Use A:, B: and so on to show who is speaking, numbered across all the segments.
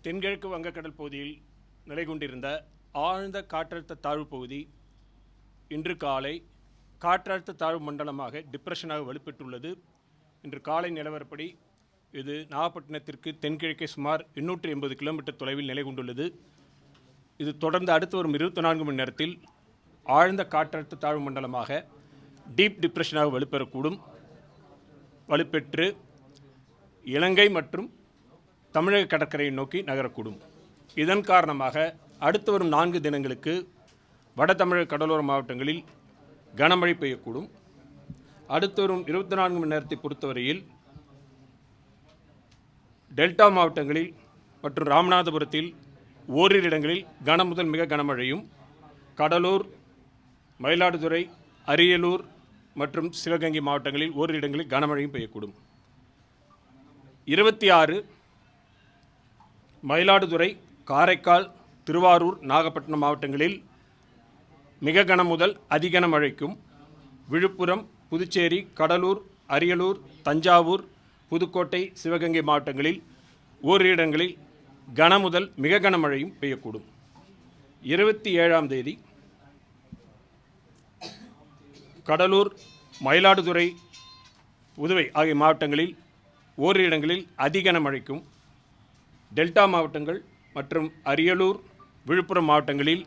A: தென்கிழக்கு வங்கக்கடல் பகுதியில் நிலை கொண்டிருந்த ஆழ்ந்த காற்றழுத்த தாழ்வு பகுதி இன்று காலை காற்றழுத்த தாழ்வு மண்டலமாக டிப்ரெஷனாக வலுப்பெற்றுள்ளது. இன்று காலை நிலவரப்படி இது நாகப்பட்டினத்திற்கு தென்கிழக்கே சுமார் 880 கிலோமீட்டர் தொலைவில் நிலை கொண்டுள்ளது. இது தொடர்ந்து அடுத்து வரும் 24 மணி நேரத்தில் ஆழ்ந்த காற்றழுத்த தாழ்வு மண்டலமாக டீப் டிப்ரெஷனாக வலுப்பெற்று இலங்கை மற்றும் தமிழக கடற்கரையை நோக்கி நகரக்கூடும். இதன் காரணமாக அடுத்து வரும் 4 தினங்களுக்கு வட தமிழக கடலோர மாவட்டங்களில் கனமழை பெய்யக்கூடும். அடுத்து வரும் 24 மணி நேரத்தை பொறுத்தவரையில் டெல்டா மாவட்டங்களில் மற்றும் ராமநாதபுரத்தில் ஓரிரு இடங்களில் கன முதல் மிக கனமழையும், கடலூர், மயிலாடுதுறை, அரியலூர் மற்றும் சிவகங்கை மாவட்டங்களில் ஓரிரு இடங்களில் கனமழையும் பெய்யக்கூடும். 26 மயிலாடுதுறை, காரைக்கால், திருவாரூர், நாகப்பட்டினம் மாவட்டங்களில் மிக கன முதல் அதிகன மழைக்கும், விழுப்புரம், புதுச்சேரி, கடலூர், அரியலூர், தஞ்சாவூர், புதுக்கோட்டை, சிவகங்கை மாவட்டங்களில் ஓரிரு இடங்களில் கன முதல் மிக கனமழையும் பெய்யக்கூடும். 27ஆம் தேதி கடலூர், மயிலாடுதுறை, புதுவை ஆகிய மாவட்டங்களில் ஓரிரு இடங்களில் அதிகன மழைக்கும், டெல்டா மாவட்டங்கள் மற்றும் அரியலூர், விழுப்புரம் மாவட்டங்களில்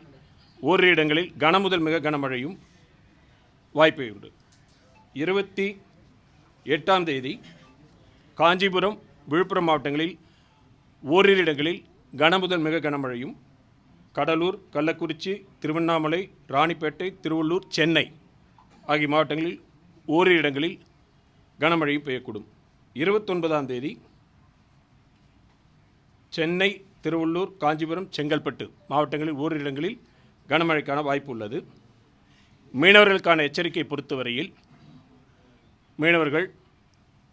A: ஓரிரு இடங்களில் கன முதல் மிக கனமழையும் வாய்ப்பு உண்டு. 28ஆம் தேதி காஞ்சிபுரம், விழுப்புரம் மாவட்டங்களில் ஓரிரு இடங்களில் கன முதல் மிக கனமழையும், கடலூர், கள்ளக்குறிச்சி, திருவண்ணாமலை, ராணிப்பேட்டை, திருவள்ளூர், சென்னை ஆகிய மாவட்டங்களில் ஓரிரு இடங்களில் கனமழையும் பெய்யக்கூடும். 29ஆம் தேதி சென்னை, திருவள்ளூர், காஞ்சிபுரம், செங்கல்பட்டு மாவட்டங்களில் ஓரிரு இடங்களில் கனமழைக்கான வாய்ப்பு உள்ளது. மீனவர்களுக்கான எச்சரிக்கை பொறுத்தவரையில் மீனவர்கள்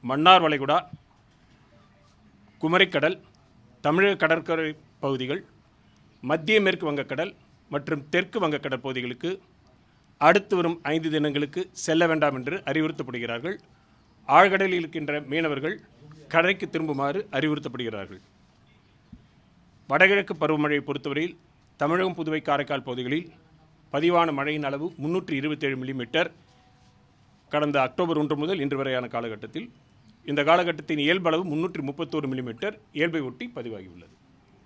A: மன்னார் வளைகுடா, குமரிக்கடல், தமிழக கடற்கரை பகுதிகள், மத்திய மேற்கு வங்கக்கடல் மற்றும் தெற்கு வங்கக்கடல் பகுதிகளுக்கு அடுத்து வரும் 5 தினங்களுக்கு செல்ல வேண்டாம் என்று அறிவுறுத்தப்படுகிறார்கள். ஆழ்கடலில் இருக்கின்ற மீனவர்கள் கரைக்கு திரும்புமாறு அறிவுறுத்தப்படுகிறார்கள். வடகிழக்கு பருவமழையை பொறுத்தவரையில் தமிழகம், புதுவை, காரைக்கால் பகுதிகளில் பதிவான மழையின் அளவு 327 மில்லிமீட்டர் கடந்த அக்டோபர் 1 முதல் இன்று வரையான காலகட்டத்தில். இந்த காலகட்டத்தின் இயல்பளவு 331 மில்லிமீட்டர் இயல்பை ஒட்டி பதிவாகியுள்ளது.